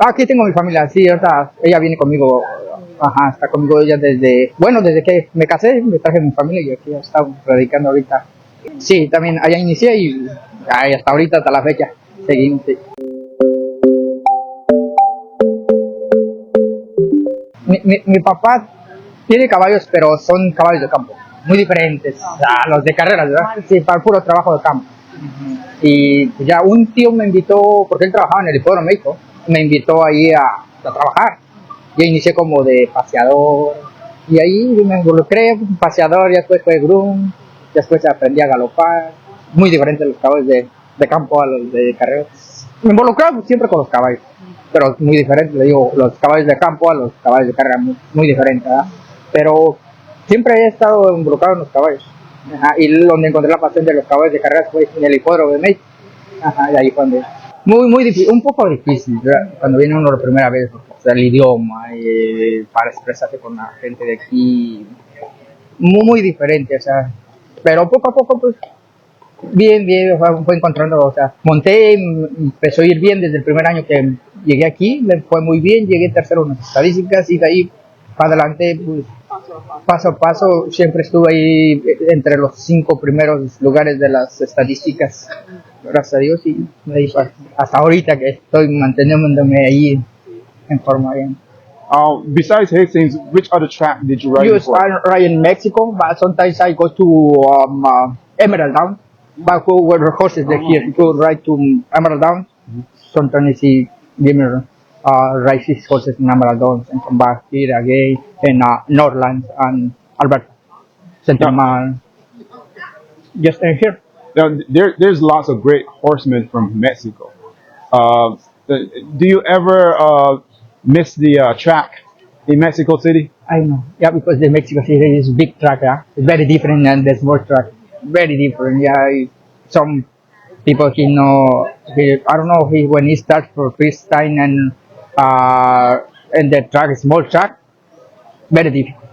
Aquí tengo mi familia, sí, ahorita ella viene conmigo, ajá, está conmigo ella desde que me casé, me traje mi familia y aquí estamos radicando ahorita. Sí, también allá inicié y hasta ahorita, hasta la fecha, seguimos. Sí. Mi papá tiene caballos, pero son caballos de campo, muy diferentes a los de carreras, ¿verdad? Sí, para el puro trabajo de campo. Y ya un tío me invitó, porque él trabajaba en el hipódromo México, me invitó ahí a trabajar. Yo inicié como de paseador y ahí me involucré, paseador, ya después fue groom, después aprendí a galopar, muy diferente los caballos de campo a los de carreras. Me involucraba siempre con los caballos, pero muy diferente, le digo, los caballos de campo a los caballos de carrera, muy diferente, ¿verdad? Pero siempre he estado involucrado en los caballos. Ajá, y donde encontré la pasión de los caballos de carreras fue en el hipódromo de México. Ajá, y ahí fue donde muy difícil, un poco difícil, ¿verdad? Cuando viene uno la primera vez, o sea, el idioma, para expresarse con la gente de aquí, muy diferente, o sea, pero poco a poco, pues, bien, fue encontrando, o sea, monté, empezó a ir bien desde el primer año que llegué aquí, me fue muy bien, llegué tercero en las estadísticas y de ahí para adelante, pues, paso a paso, siempre estuve ahí entre los 5 primeros lugares de las estadísticas, gracias a Dios, y ahí, hasta ahorita que estoy manteniéndome ahí en forma bien. Besides Hastings, which other track did you ride before? I ride in Mexico, but sometimes I go to Emerald Down, back where the horses are here, to ride to Emerald Down. Sometimes he give me ride his horses in Emerald Down and come back here again in Northland and Alberta, Central just here. Now, there's lots of great horsemen from Mexico. Do you ever miss the track in Mexico City? I know, yeah, because the Mexico City is big track, yeah. It's very different than the small track, very different. Yeah, some people I don't know, when he starts for first time and the track, small track, very difficult,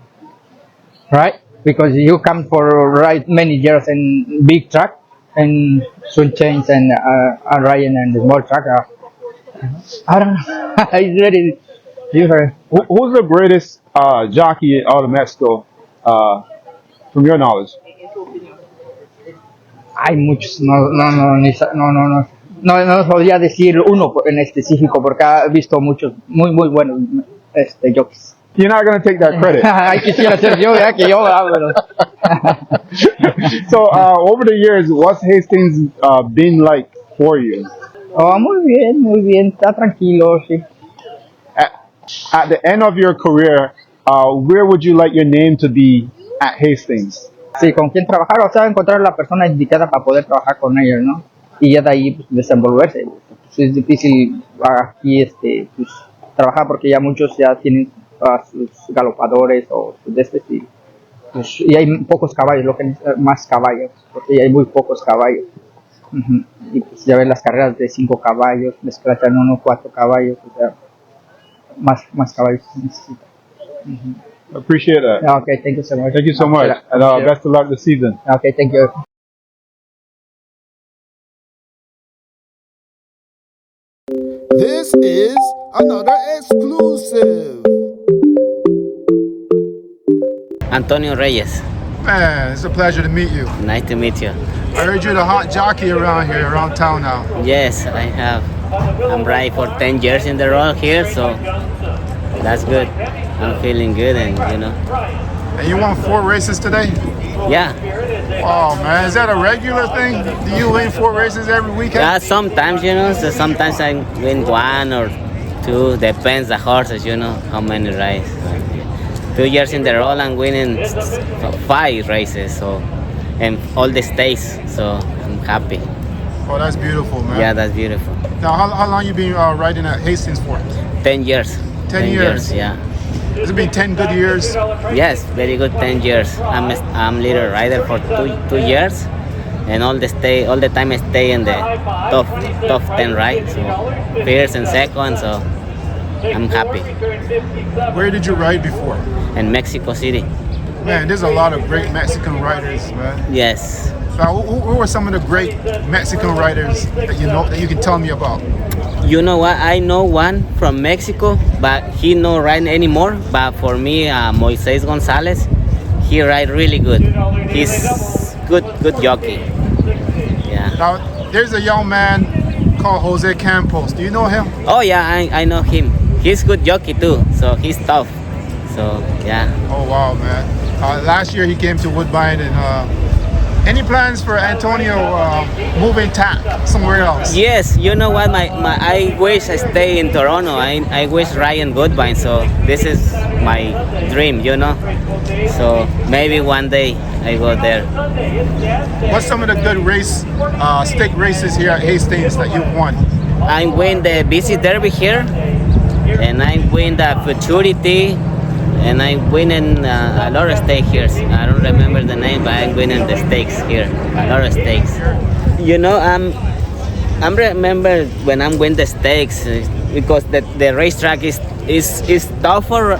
right? Because you come for ride many years in big track and soon change and riding in the small track. I don't know, it's very different. Who's the greatest jockey out of Mexico, from your knowledge? Hay muchos, no podría decir uno en específico porque he visto muchos muy buenos jockeys. You're not going to take that credit. Ay, quisiera ser yo, ya que yo hablo. So, over the years, what's Hastings been like for you? Oh, muy bien, está tranquilo, sí. At the end of your career, where would you like your name to be at Hastings? Sí, con quién trabajar, o sea, encontrar la persona indicada para poder trabajar con ellos, ¿no? Y ya de ahí pues, desenvolverse. Pues, es difícil aquí pues, trabajar porque ya muchos ya tienen sus galopadores o pues, y hay pocos caballos, lo que necesitan más caballos, porque ya hay muy pocos caballos. Y pues ya ven las carreras de 5 caballos, desplachan 4 caballos, o sea, más caballos se necesitan. Appreciate that. Okay, thank you so much. Thank you so much, and best of luck this season. Okay, thank you. This is another exclusive. Antonio Reyes. Man, it's a pleasure to meet you. Nice to meet you. I heard you're the hot jockey around town now. Yes, I have. I'm riding for 10 years in the road here, so that's good. I'm feeling good, and And you won 4 races today? Yeah. Oh man, is that a regular thing? Do you win 4 races every weekend? Yeah, sometimes, so sometimes I win 1 or 2, depends the horses, how many rides. 2 years in the row, I'm winning 5 races, so, and all the states, so I'm happy. Oh, that's beautiful, man. Yeah, that's beautiful. Now, how long you been riding at Hastings for? 10 years. 10 years? Yeah. Has it been 10 good years? Yes, very good 10 years. I'm leader rider for 2 years, and all the time I stay in the top 10 rides, so first and second, so I'm happy. Where did you ride before? In Mexico City. Man, there's a lot of great Mexican riders, man. Yes. So who were some of the great Mexican riders that you know that you can tell me about? You know what? I know one from Mexico, but he not ride anymore. But for me, Moises Gonzalez, he ride really good. He's good jockey. Yeah. Now, there's a young man called Jose Campos. Do you know him? Oh yeah, I know him. He's good jockey too. So he's tough. So yeah. Oh wow, man! Last year he came to Woodbine, and any plans for Antonio moving tack somewhere else? Yes, you know what? I wish I stay in Toronto. I wish Ryan Goodbine. So this is my dream, you know. So maybe one day I go there. What's some of the good stake races here at Hastings that you've won? I win the BC Derby here, and I win the Futurity, and I win in a lot of stakes here. I don't remember the name, but I win in the stakes here. A lot of stakes. You know, I'm remember when I'm win the stakes because the racetrack is tough for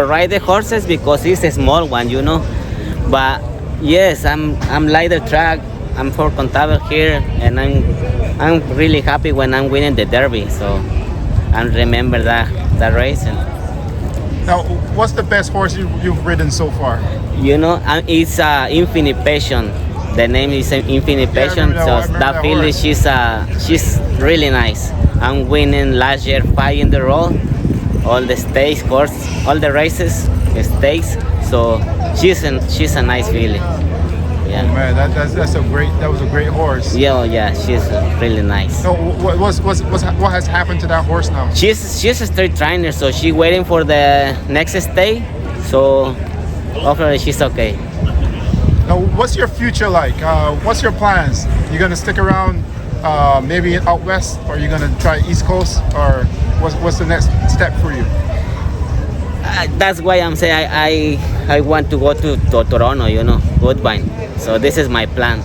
ride the horses because it's a small one, you know. But yes, I'm like the track. I'm for Contable here, and I'm really happy when I'm winning the Derby. So I remember that race. And, Now, what's the best horse you've ridden so far? you know, it's Infinite Passion. The name is Infinite Yeah, I Passion. remember that- I So remember that that filly, horse. she's really nice. I'm winning last year 5 in the row, all the stakes, course, all the races, stakes. So she's a nice filly. Yeah. Man, that was a great horse. Yeah, oh yeah, she's really nice. So what has happened to that horse now? She's a straight trainer, so she waiting for the next stay. So hopefully she's okay. Now, what's your future like? What's your plans? You gonna stick around, maybe out west, or you gonna try East Coast, or what's the next step for you? That's why I'm saying I want to go to Toronto, you know, Woodbine. So this is my plan.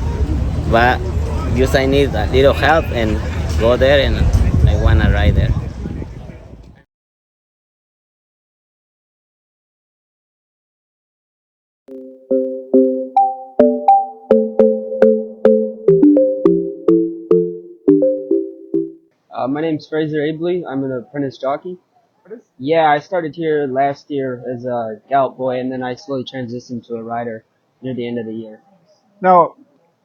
But just I need a little help and go there, and I wanna ride there. My name's Fraser Abley. I'm an apprentice jockey. Yeah, I started here last year as a gallop boy, and then I slowly transitioned to a rider near the end of the year. Now,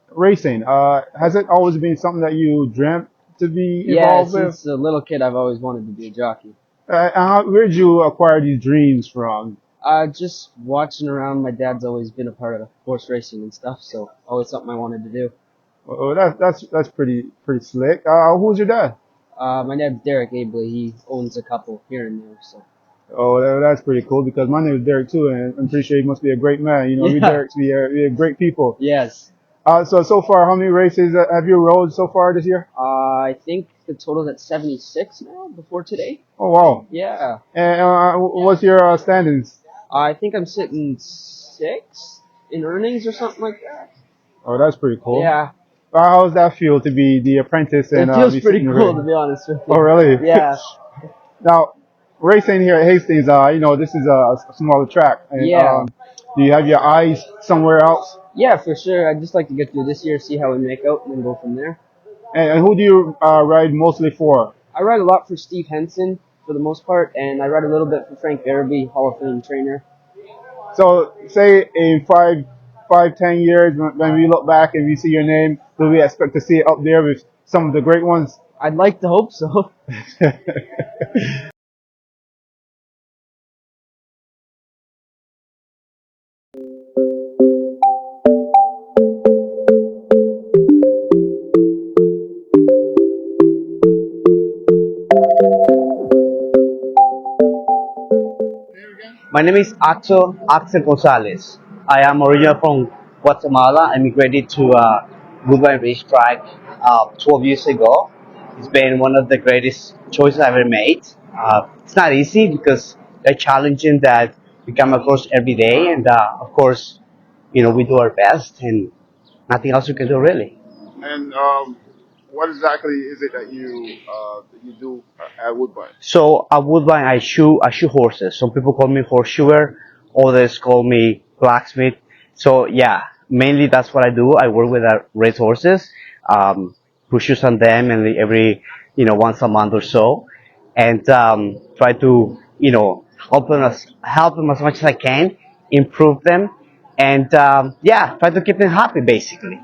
racing, has it always been something that you dreamt to be Yeah, involved with? since a little kid, I've always wanted to be a jockey. Where did you acquire these dreams from? Just watching around, my dad's always been a part of horse racing and stuff, so always something I wanted to do. Oh, that's pretty slick. Who's your dad? My dad's Derek Abley. He owns a couple here and there, so. Oh, that's pretty cool because my name is Derek too, and I'm pretty sure he must be a great man. You know, we Yeah. Derek's, we are great people. Yes. So far, how many races have you rode so far this year? I think the total's at 76 now, before today. Oh wow! Yeah. And what's your standings? I think I'm sitting 6th in earnings or something like that. Oh, that's pretty cool. Yeah. How does that feel to be the apprentice and It feels be pretty sitting cool, right- to be honest with you. Oh really? Yeah. Now, racing here at Hastings, you know, this is a smaller track. And, Yeah. do you have your eyes somewhere else? Yeah, for sure. I'd just like to get through this year, see how we make out, and then go from there. And who do you ride mostly for? I ride a lot for Steve Henson, for the most part, and I ride a little bit for Frank Barabee, Hall of Fame trainer. So, say in 10 years, when we look back and we see your name, do we expect to see it up there with some of the great ones? I'd like to hope so. My name is Axel Gonzalez. I am originally from Guatemala. I immigrated to Woodbine Racetrack 12 years ago. It's been one of the greatest choices I've ever made. It's not easy because they're challenging that we come across every day, and of course, you know, we do our best, and nothing else we can do really. And what exactly is it that you do at Woodbine? So at Woodbine, I shoe horses. Some people call me horseshoer, others call me blacksmith. So yeah, mainly that's what I do. I work with race horses, put shoes on them, and every once a month or so, and try to, help them as much as I can, improve them, and yeah, try to keep them happy, basically.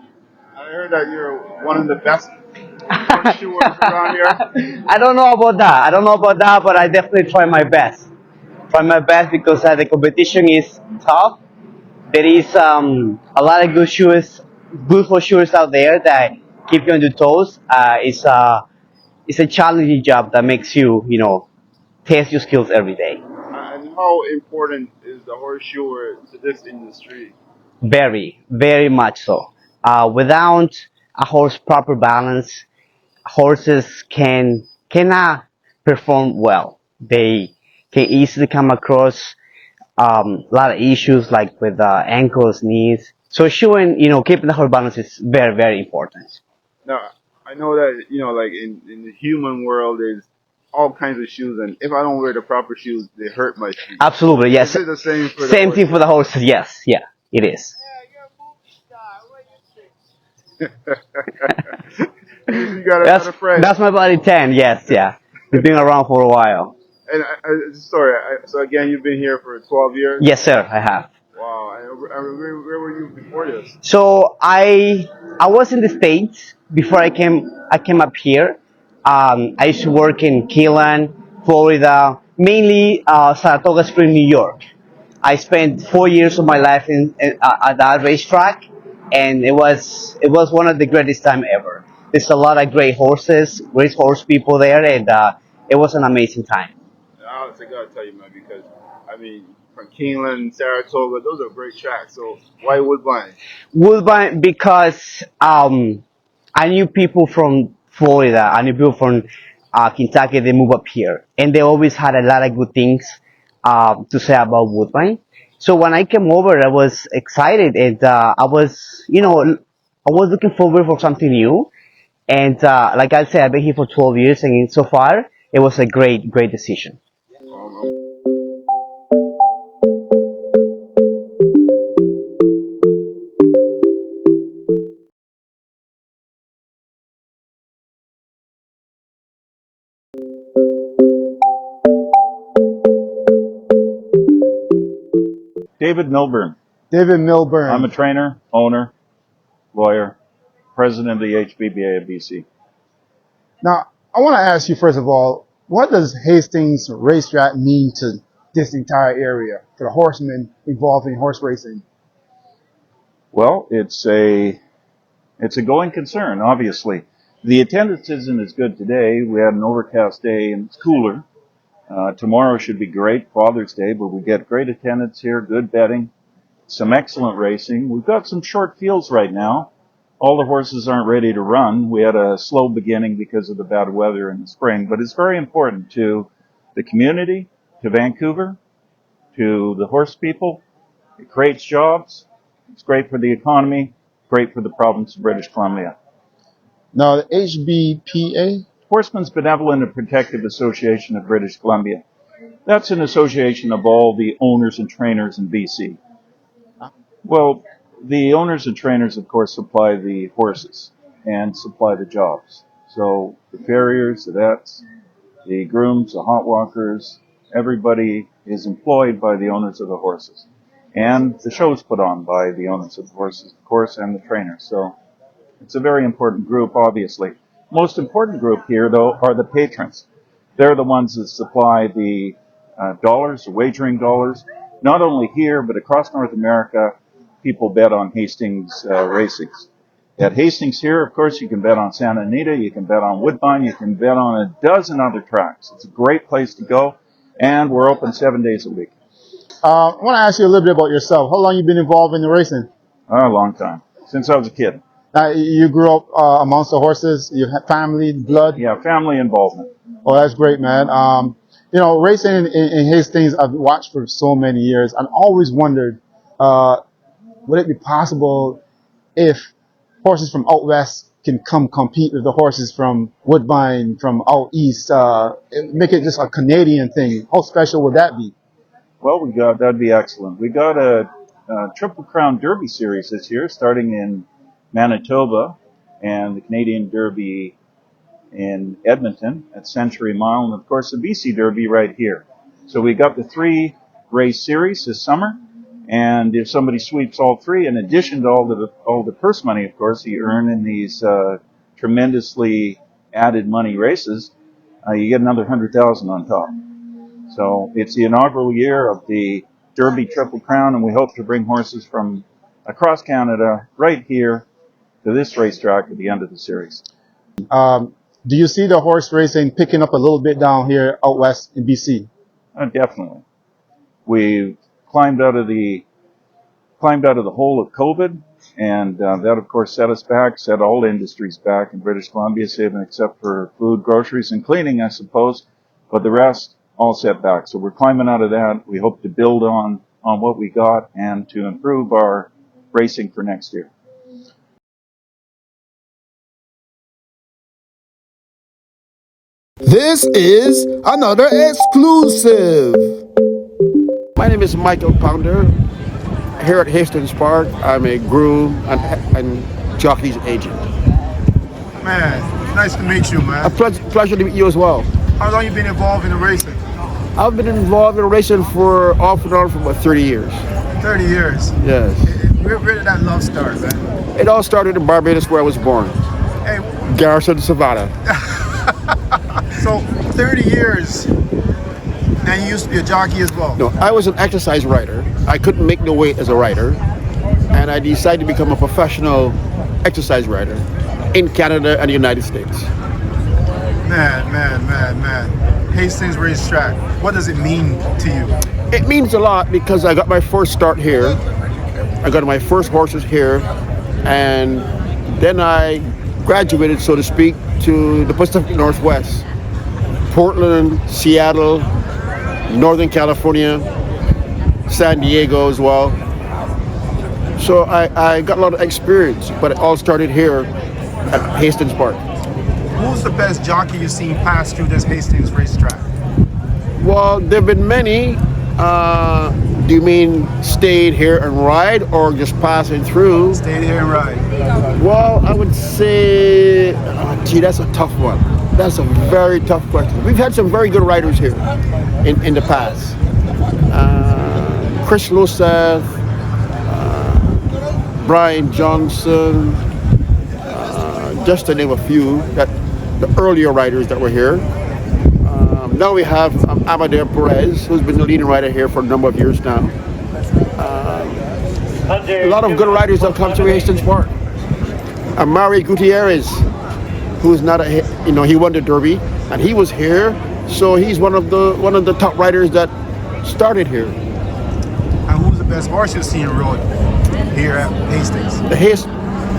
I heard that you're one of the best horseshoers around here. I don't know about that. I don't know about that, but I definitely try my best. Try my best because the competition is tough. There is a lot of good horseshoers out there that keep you on your toes. It's a challenging job that makes you, test your skills every day. And how important is the horseshoer to this industry? Very, very much so. Without a horse proper balance, horses cannot perform well. They can easily come across a lot of issues like with ankles, knees. So showing, keeping the horse balance is very, very important. Now, I know that, like in the human world, there's all kinds of shoes, and if I don't wear the proper shoes, they hurt my feet. Absolutely, yes. Is it the same for the Same thing for the horses? horses. Yes, yeah, it is. You got That's another friend. that's my buddy 10. Yes, yeah. We've been around for a while. And sorry, so again, you've been here for 12 years? Yes, sir. I have. Wow. And where were you before this? So I was in the States before I came up here. I used to work in Keelan, Florida, mainly Saratoga Springs, New York. I spent 4 years of my life at that racetrack, and it was one of the greatest time ever. There's a lot of great horses, great horse people there, and it was an amazing time. Alex, I gotta tell you, man, because I mean, from Keeneland, Saratoga, those are great tracks. So why Woodbine? Woodbine because I knew people from Florida, I knew people from Kentucky. They moved up here, and they always had a lot of good things to say about Woodbine. So when I came over, I was excited, and I was looking forward for something new. And like I said, I've been here for 12 years, and so far, it was a great, great decision. Um, David Milburn. David Milburn. I'm a trainer, owner, lawyer, president of the HBBA of BC. Now, I want to ask you first of all, what does Hastings racetrack mean to this entire area, to the horsemen involved in horse racing? Well, it's a going concern, obviously. The attendance isn't as good today. We had an overcast day and it's cooler. Tomorrow should be great, Father's Day, but we get great attendance here, good betting, some excellent racing. We've got some short fields right now. All the horses aren't ready to run. We had a slow beginning because of the bad weather in the spring, but it's very important to the community, to Vancouver, to the horse people. It creates jobs. It's great for the economy, great for the province of British Columbia. Now, the HBPA? Horsemen's Benevolent and Protective Association of British Columbia. That's an association of all the owners and trainers in BC. Well, the owners and trainers, of course, supply the horses and supply the jobs. So the farriers, the vets, the grooms, the hot walkers, everybody is employed by the owners of the horses. And the show's put on by the owners of the horses, of course, and the trainers. So it's a very important group, obviously. Most important group here, though, are the patrons. They're the ones that supply the dollars, the wagering dollars. Not only here, but across North America, people bet on Hastings racings. At Hastings here, of course, you can bet on Santa Anita, you can bet on Woodbine, you can bet on a dozen other tracks. It's a great place to go, and we're open 7 days a week. I want to ask you a little bit about yourself. How long you been involved in the racing? A long time, since I was a kid. You grew up amongst the horses. You had family, blood. Yeah, family involvement. Oh, that's great, man. Racing in Hastings, I've watched for so many years. I've always wondered, would it be possible if horses from out west can come compete with the horses from Woodbine, from out east, make it just a Canadian thing? How special would that be? Well, that'd be excellent. We got a Triple Crown Derby series this year, starting in Manitoba, and the Canadian Derby in Edmonton at Century Mile, and of course the BC Derby right here. So we got the 3 race series this summer, and if somebody sweeps all 3, in addition to all the purse money, of course, you earn in these tremendously added money races, you get another 100,000 on top. So it's the inaugural year of the Derby Triple Crown, and we hope to bring horses from across Canada right here to this racetrack at the end of the series. Do you see the horse racing picking up a little bit down here out west in BC? Definitely. We've climbed out of the hole of COVID, and that of course set us back, set all industries back in British Columbia, saving except for food, groceries, and cleaning, I suppose. But the rest all set back. So we're climbing out of that. We hope to build on what we got and to improve our racing for next year. This is another exclusive. My name is Michael Pounder. Here at Hastings Park, I'm a groom and jockey's agent. Man, nice to meet you, man. A pleasure to meet you as well. How long you been involved in the racing? I've been involved in racing for off and on for about 30 years. 30 years? Yes. Where did that love start, man? It all started in Barbados, where I was born. Hey. Garrison, Savannah. So, 30 years, and you used to be a jockey as well? No, I was an exercise rider. I couldn't make the weight as a rider, and I decided to become a professional exercise rider in Canada and the United States. Man. Hastings Racetrack, what does it mean to you? It means a lot because I got my first start here. I got my first horses here, and then I graduated, so to speak, to the Pacific Northwest. Portland, Seattle, Northern California, San Diego as well. So I got a lot of experience, but it all started here at Hastings Park. Who's the best jockey you've seen pass through this Hastings racetrack? Well, there have been many. Do you mean stayed here and ride, or just passing through? Stayed here and ride. Well, I would say, that's a tough one. That's a very tough question. We've had some very good riders here in the past. Chris Loseth, Brian Johnson, just to name a few, the earlier riders that were here. Now we have Amadeo Perez, who's been the leading rider here for a number of years now. A lot of good riders have come to Hastings Park. Amari Gutierrez, who's not he won the Derby, and he was here, so he's one of the top riders that started here. And who's the best horse you've seen rode here at Hastings?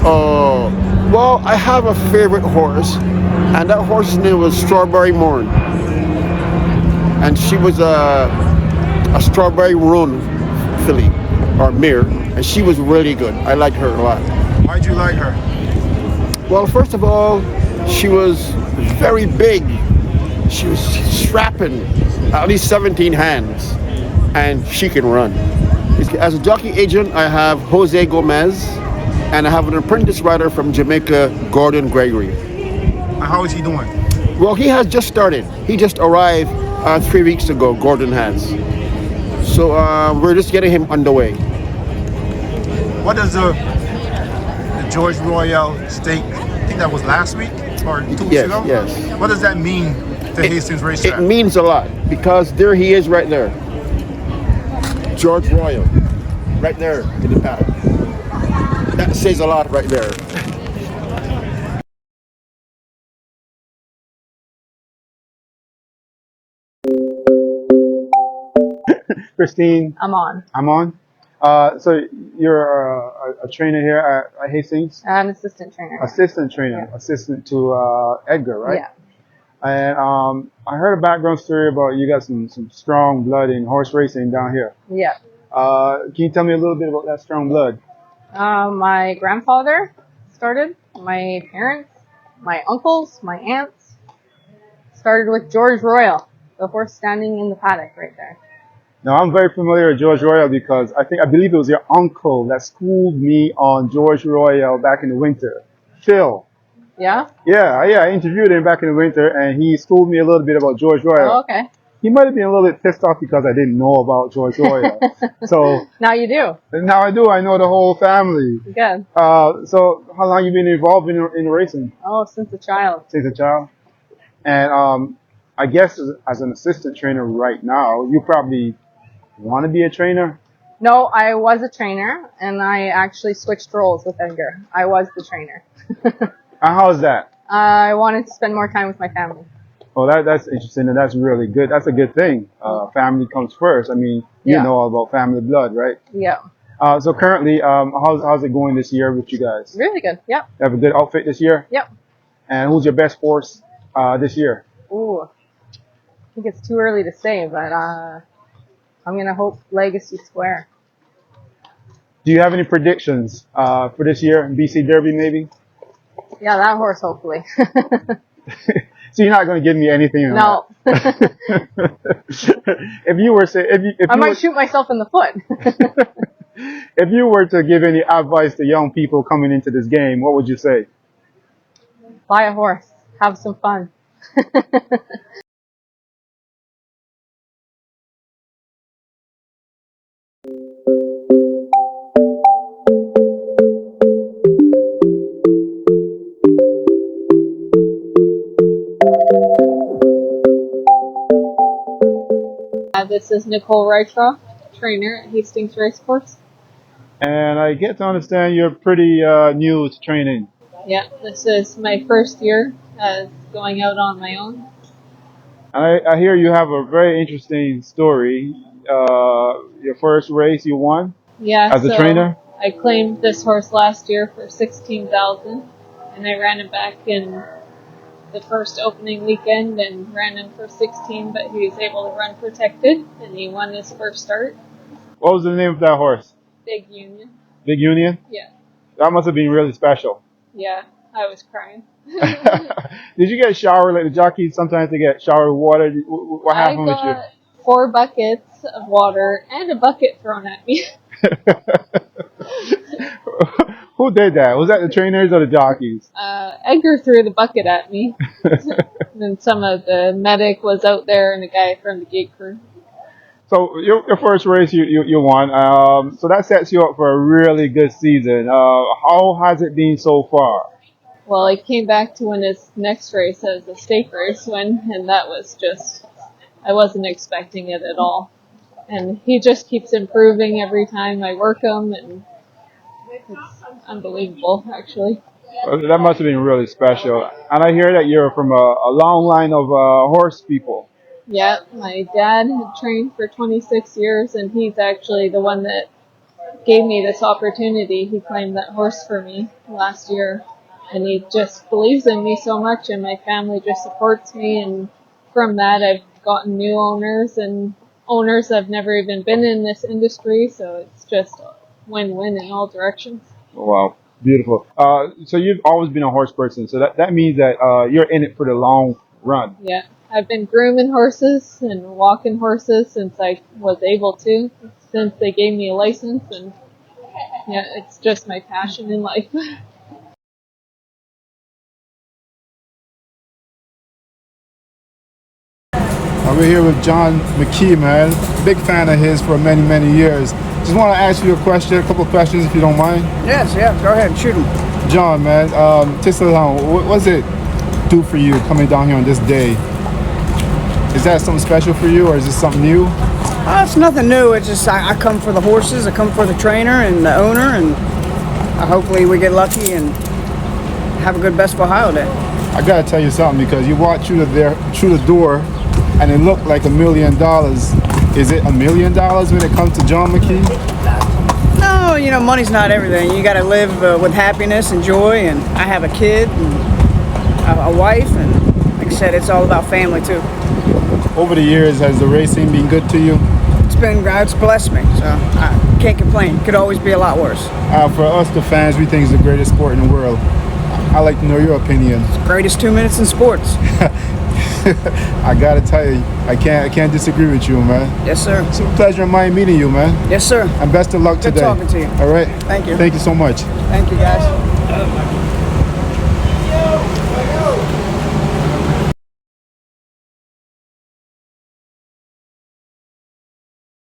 Well, I have a favorite horse, and that horse's name was Strawberry Morn, and she was a Strawberry Roan filly or mare, and she was really good. I liked her a lot. Why'd you like her? Well, first of all, she was very big. She was strapping, at least 17 hands, and she can run. As a jockey agent, I have Jose Gomez, and I have an apprentice rider from Jamaica, Gordon Gregory. How is he doing? Well, he has just started. He just arrived 3 weeks ago, Gordon has. So we're just getting him underway. What does the George Royale stake, I think that was last week or 2 weeks ago? Yes. What does that mean to Hastings Racetrack? It means a lot because there he is right there. George Royal, right there in the paddock. That says a lot right there. Christine. I'm on. I'm on. So you're a trainer here at Hastings? I'm an assistant trainer. Assistant trainer. Yeah. Assistant to Edgar, right? Yeah. And I heard a background story about you got some strong blood in horse racing down here. Yeah. Can you tell me a little bit about that strong blood? My grandfather started, my parents, my uncles, my aunts started with George Royal, the horse standing in the paddock right there. Now, I'm very familiar with George Royal because I believe it was your uncle that schooled me on George Royal back in the winter. Phil. Yeah? Yeah, I interviewed him back in the winter, and he schooled me a little bit about George Royal. Oh, okay. He might have been a little bit pissed off because I didn't know about George Royal. So Now you do. now I do. I know the whole family. Good. So how long you been involved in racing? Oh, since a child. Since a child. And I guess as an assistant trainer right now, you probably want to be a trainer. No, I was a trainer, and I actually switched roles with Edgar. I was the trainer. How's that? I wanted to spend more time with my family. Oh, that's interesting, and that's really good. That's a good thing. Family comes first. I mean, you know all about family blood, right? Yeah. So currently, how's it going this year with you guys? Really good. Yep. You have a good outfit this year? Yep. And who's your best horse this year? Ooh. I think it's too early to say, but I'm going to hope Legacy Square. Do you have any predictions for this year in BC Derby, maybe? Yeah, that horse, hopefully. So you're not going to give me anything on No. that? If you were say, if I you might were, shoot myself in the foot. if you were to give any advice to young people coming into this game, what would you say? Buy a horse. Have some fun. This is Nicole Rytroff, trainer at Hastings Racecourse. And I get to understand you're pretty new to training. Yeah, this is my first year going out on my own. I hear you have a very interesting story. Your first race you won? Yeah, as a trainer? I claimed this horse last year for $16,000, and I ran him back in the first opening weekend and ran him for 16, but he was able to run protected, and he won his first start. What was the name of that horse? Big Union. Big Union? Yeah. That must have been really special. Yeah, I was crying. Did you get showered like the jockeys? Sometimes they get showered with water. What happened with you? I got 4 buckets of water and a bucket thrown at me. Who did that? Was that the trainers or the jockeys? Edgar threw the bucket at me. And some of the medic was out there and a guy from the gate crew. So your first race you won. So that sets you up for a really good season. How has it been so far? Well, he came back to win his next race as a stake race win, and that was just, I wasn't expecting it at all. And he just keeps improving every time I work him, and it's unbelievable, actually. That must have been really special. And I hear that you're from a long line of horse people. Yeah, my dad had trained for 26 years, and he's actually the one that gave me this opportunity. He claimed that horse for me last year, and he just believes in me so much, and my family just supports me, and from that I've gotten new owners, and owners that have never even been in this industry, so it's just win-win in all directions. Wow, beautiful. So you've always been a horse person, so that means that you're in it for the long run. Yeah, I've been grooming horses and walking horses since I was able to, since they gave me a license, and yeah, it's just my passion in life. We're here with John McKee, man. Big fan of his for many, many years. Just want to ask you a couple of questions if you don't mind. Yes, go ahead, shoot him. John, man, just what does it do for you coming down here on this day? Is that something special for you, or is this something new? It's nothing new. It's just I come for the horses, I come for the trainer and the owner, and hopefully we get lucky and have a good Best of Ohio day. I gotta tell you something, because you walked through the door, and it looked like $1 million. Is it $1 million when it comes to John McKee? No, money's not everything. You got to live with happiness and joy, and I have a kid and a wife, and like I said, it's all about family too. Over the years, has the racing been good to you? It's blessed me, so I can't complain. Could always be a lot worse. For us, the fans, we think it's the greatest sport in the world. I'd like to know your opinion. It's the greatest 2 minutes in sports. I gotta tell you, I can't disagree with you, man. Yes, sir. It's a pleasure of mine meeting you, man. Yes, sir. And best of luck Good today. talking to you. All right. Thank you. Thank you so much. Thank you, guys.